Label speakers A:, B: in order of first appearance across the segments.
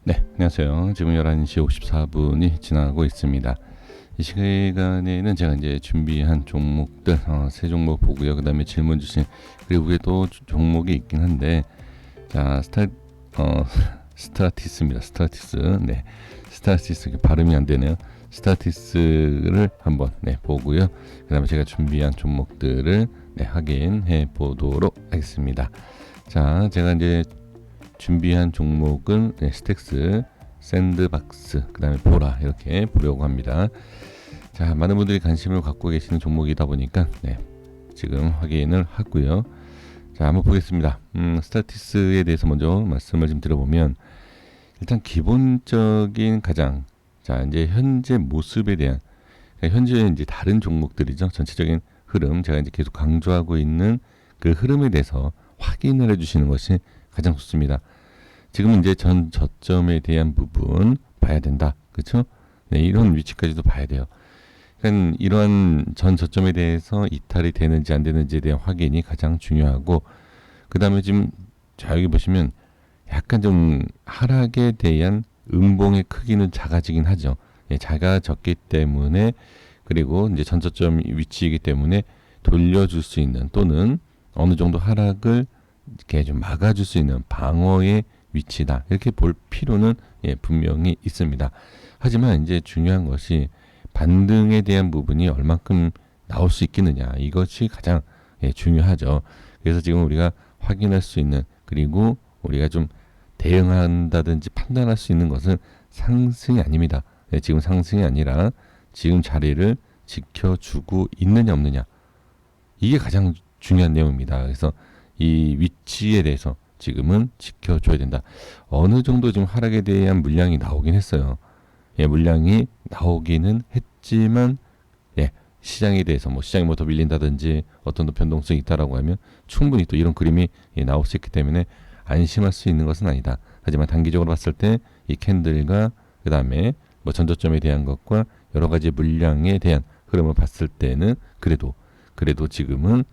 A: 네, 안녕하세요. 지금 11시 54분이 지나고 있습니다. 이 시간에는 제가 이제 준비한 종목들, 세 종목 보고요. 그 다음에 질문 주신, 그리고 위에 또 종목이 있긴 한데, 자, 어, 스타티스입니다. 스타티스. 네. 스타티스, 발음이 안 되네요. 스타티스를 한번, 보고요. 그 다음에 제가 준비한 종목들을, 확인해 보도록 하겠습니다. 자, 제가 이제 준비한 종목은 스택스, 샌드박스, 그 다음에 보라 이렇게 보려고 합니다. 자, 많은 분들이 관심을 갖고 계시는 종목이다 보니까 지금 확인을 하고요. 자, 한번 보겠습니다. 스타티스에 대해서 먼저 말씀을 좀 드려보면 일단 기본적인 가장 이제 현재 모습에 대한 현재 이제 다른 종목들이죠. 전체적인 흐름 제가 이제 계속 강조하고 있는 그 흐름에 대해서 확인을 해주시는 것이 가장 좋습니다. 지금 이제 전 저점에 대한 부분 봐야 된다. 그렇죠? 네, 이런 위치까지도 봐야 돼요. 그러니까 이러한 전 저점에 대해서 이탈이 되는지 안 되는지에 대한 확인이 가장 중요하고, 그 다음에 지금 여기 보시면 약간 좀 하락에 대한 음봉의 크기는 작아지긴 하죠. 작아졌기 때문에, 그리고 이제 전 저점 위치이기 때문에 돌려줄 수 있는, 또는 어느 정도 하락을 이렇게 좀 막아줄 수 있는 방어의 위치다. 이렇게 볼 필요는 분명히 있습니다. 하지만 이제 중요한 것이 반등에 대한 부분이 얼만큼 나올 수 있겠느냐. 이것이 가장 중요하죠. 그래서 지금 우리가 확인할 수 있는, 그리고 우리가 좀 대응한다든지 판단할 수 있는 것은 상승이 아닙니다. 지금 상승이 아니라 지금 자리를 지켜주고 있느냐 없느냐. 이게 가장 중요한 내용입니다. 그래서 이 위치에 대해서 지금은 지켜줘야 된다. 어느 정도 지금 하락에 대한 물량이 나오긴 했어요. 물량이 나오기는 했지만, 시장에 대해서 시장이 더 밀린다든지 어떤 더 변동성이 있다라고 하면 충분히 또 이런 그림이 나올 수 있기 때문에 안심할 수 있는 것은 아니다. 하지만 단기적으로 봤을 때 이 캔들과 그 다음에 전저점에 대한 것과 여러 가지 물량에 대한 흐름을 봤을 때는 그래도 지금은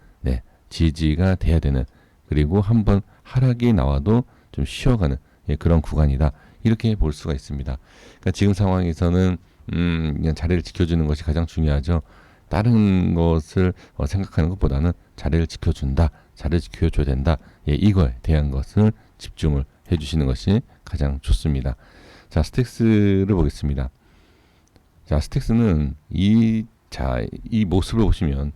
A: 지지가 돼야 되는, 그리고 한번 하락이 나와도 좀 쉬어가는 그런 구간이다. 이렇게 볼 수가 있습니다. 그러니까 지금 상황에서는 그냥 자리를 지켜주는 것이 가장 중요하죠. 다른 것을 생각하는 것보다는 자리를 지켜준다, 자리를 지켜줘야 된다. 이거에 대한 것을 집중을 해주시는 것이 가장 좋습니다. 자, 스택스를 보겠습니다. 자, 스택스는 이 모습을 보시면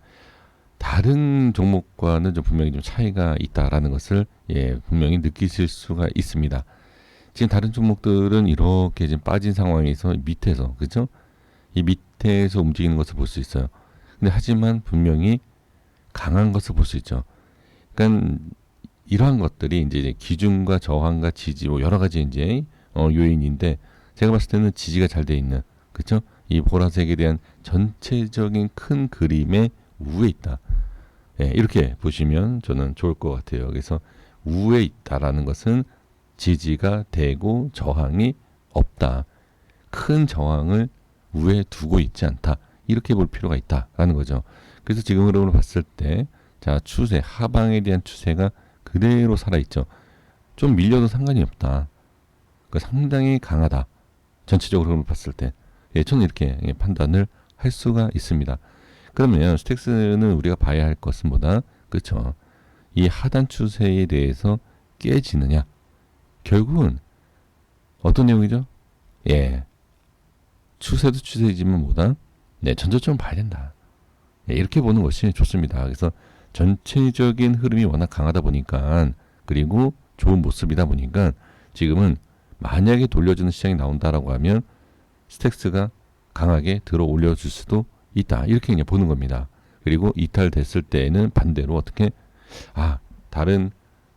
A: 다른 종목과는 좀 분명히 좀 차이가 있다라는 것을 분명히 느끼실 수가 있습니다. 지금 다른 종목들은 이렇게 지금 빠진 상황에서 밑에서, 그죠? 이 밑에서 움직이는 것을 볼 수 있어요. 근데 하지만 분명히 강한 것을 볼 수 있죠. 그러니까 이러한 것들이 이제 기준과 저항과 지지 여러 가지 이제 요인인데, 제가 봤을 때는 지지가 잘 돼 있는, 그렇죠? 이 보라색에 대한 전체적인 큰 그림의 우에 있다. 이렇게 보시면 저는 좋을 것 같아요. 그래서 우에 있다라는 것은 지지가 되고 저항이 없다. 큰 저항을 우에 두고 있지 않다. 이렇게 볼 필요가 있다라는 거죠. 그래서 지금 흐름을 봤을 때, 자, 추세, 하방에 대한 추세가 그대로 살아있죠. 좀 밀려도 상관이 없다. 상당히 강하다. 전체적으로 흐름을 봤을 때. 저는 이렇게 판단을 할 수가 있습니다. 그러면 스택스는 우리가 봐야 할 것은 뭐다? 그렇죠. 이 하단 추세에 대해서 깨지느냐. 결국은 어떤 내용이죠? 추세도 추세이지만 뭐다? 전저점을 봐야 된다. 이렇게 보는 것이 좋습니다. 그래서 전체적인 흐름이 워낙 강하다 보니까, 그리고 좋은 모습이다 보니까 지금은 만약에 돌려주는 시장이 나온다라고 하면 스택스가 강하게 들어 올려줄 수도 있다. 이렇게 그냥 보는 겁니다. 그리고 이탈됐을 때는 반대로 어떻게, 다른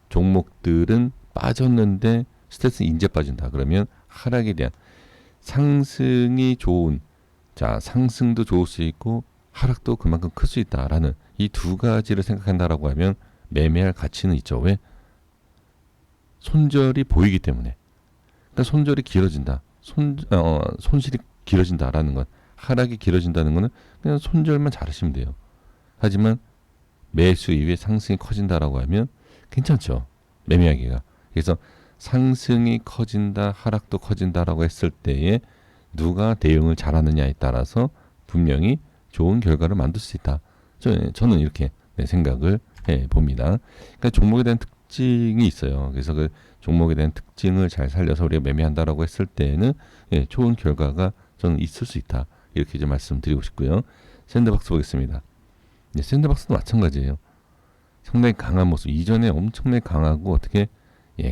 A: 종목들은 빠졌는데 스택스는 이제 빠진다. 그러면 하락에 대한 상승이 좋은, 상승도 좋을 수 있고 하락도 그만큼 클 수 있다라는 이 두 가지를 생각한다라고 하면 매매할 가치는 있죠. 왜? 손절이 보이기 때문에. 그러니까 손절이 길어진다. 손실이 길어진다라는 건, 하락이 길어진다는 것은 그냥 손절만 잘하시면 돼요. 하지만 매수 이후에 상승이 커진다라고 하면 괜찮죠. 매매하기가. 그래서 상승이 커진다, 하락도 커진다라고 했을 때에 누가 대응을 잘하느냐에 따라서 분명히 좋은 결과를 만들 수 있다. 저는 이렇게 생각을 해 봅니다. 그러니까 종목에 대한 특징이 있어요. 그래서 그 종목에 대한 특징을 잘 살려서 우리가 매매한다라고 했을 때에는 좋은 결과가 저는 있을 수 있다. 이렇게 좀 말씀드리고 싶고요. 샌드박스 보겠습니다. 샌드박스도 마찬가지예요. 상당히 강한 모습, 이전에 엄청나게 강하고 어떻게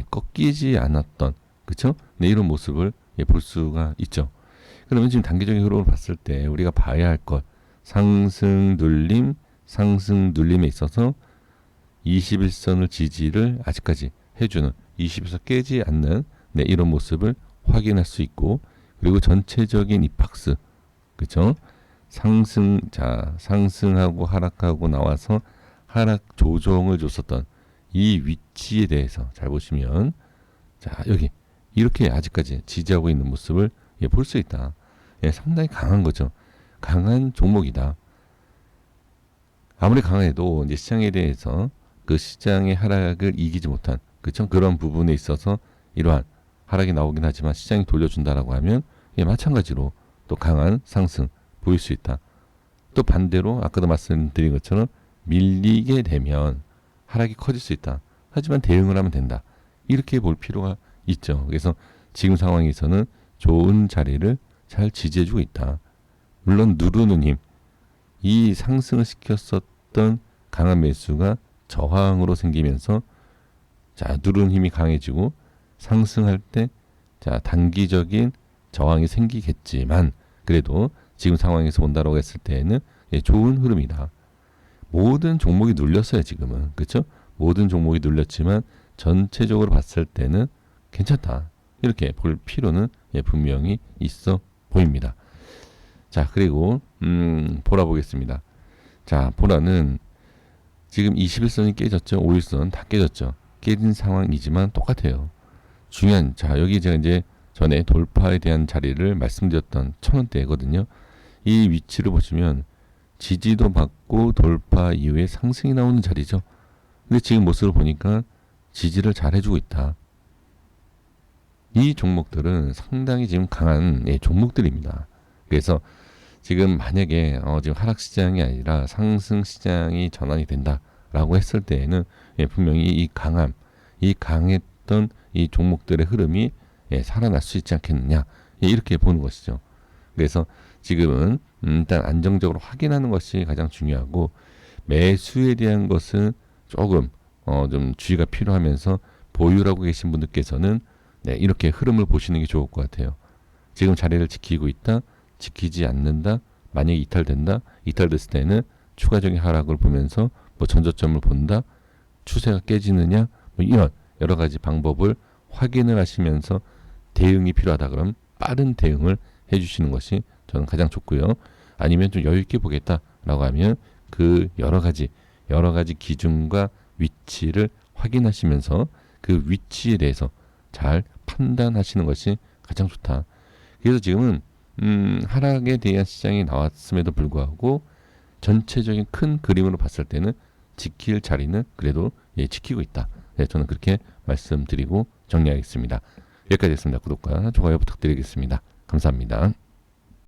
A: 꺾이지 않았던, 그렇죠? 이런 모습을 볼 수가 있죠. 그러면 지금 단기적인 흐름을 봤을 때 우리가 봐야 할 것, 상승 눌림에 있어서 21선을 지지를 아직까지 해주는 21선 깨지 않는 이런 모습을 확인할 수 있고, 그리고 전체적인 이 박스, 그렇죠? 상승하고 하락하고 나와서 하락 조정을 줬었던 이 위치에 대해서 잘 보시면, 자, 여기 이렇게 아직까지 지지하고 있는 모습을 볼 수 있다. 상당히 강한 거죠. 강한 종목이다. 아무리 강해도 이제 시장에 대해서 그 시장의 하락을 이기지 못한, 그렇죠? 그런 부분에 있어서 이러한 하락이 나오긴 하지만 시장이 돌려준다라고 하면 마찬가지로 또 강한 상승 보일 수 있다. 또 반대로 아까도 말씀드린 것처럼 밀리게 되면 하락이 커질 수 있다. 하지만 대응을 하면 된다. 이렇게 볼 필요가 있죠. 그래서 지금 상황에서는 좋은 자리를 잘 지지해주고 있다. 물론 누르는 힘, 이 상승을 시켰었던 강한 매수가 저항으로 생기면서 자, 누르는 힘이 강해지고 상승할 때 자, 단기적인 저항이 생기겠지만 그래도 지금 상황에서 본다라고 했을 때에는 좋은 흐름이다. 모든 종목이 눌렸어요, 지금은. 그렇죠? 모든 종목이 눌렸지만 전체적으로 봤을 때는 괜찮다. 이렇게 볼 필요는 분명히 있어 보입니다. 자, 그리고 보라 보겠습니다. 자, 보라는 지금 21선이 깨졌죠. 5일선 다 깨졌죠. 깨진 상황이지만 똑같아요. 중요한, 자, 여기 제가 이제 전에 돌파에 대한 자리를 말씀드렸던 1000원대거든요. 이 위치를 보시면 지지도 받고 돌파 이후에 상승이 나오는 자리죠. 근데 지금 모습을 보니까 지지를 잘 해주고 있다. 이 종목들은 상당히 지금 강한 종목들입니다. 그래서 지금 만약에 지금 하락 시장이 아니라 상승 시장이 전환이 된다라고 했을 때에는 분명히 이 강함, 이 강했던 이 종목들의 흐름이 살아날 수 있지 않겠느냐, 이렇게 보는 것이죠. 그래서 지금은 일단 안정적으로 확인하는 것이 가장 중요하고, 매수에 대한 것은 조금 좀 주의가 필요하면서 보유하고 계신 분들께서는 이렇게 흐름을 보시는 게 좋을 것 같아요. 지금 자리를 지키고 있다, 지키지 않는다, 만약에 이탈됐을 때는 추가적인 하락을 보면서 뭐 전저점을 본다, 추세가 깨지느냐, 뭐 이런 여러 가지 방법을 확인을 하시면서 대응이 필요하다 그러면 빠른 대응을 해주시는 것이 저는 가장 좋고요. 아니면 좀 여유 있게 보겠다라고 하면 그 여러 가지 기준과 위치를 확인하시면서 그 위치에 대해서 잘 판단하시는 것이 가장 좋다. 그래서 지금은 하락에 대한 시장이 나왔음에도 불구하고 전체적인 큰 그림으로 봤을 때는 지킬 자리는 그래도 지키고 있다. 저는 그렇게 말씀드리고 정리하겠습니다. 여기까지 했습니다. 구독과 좋아요 부탁드리겠습니다. 감사합니다.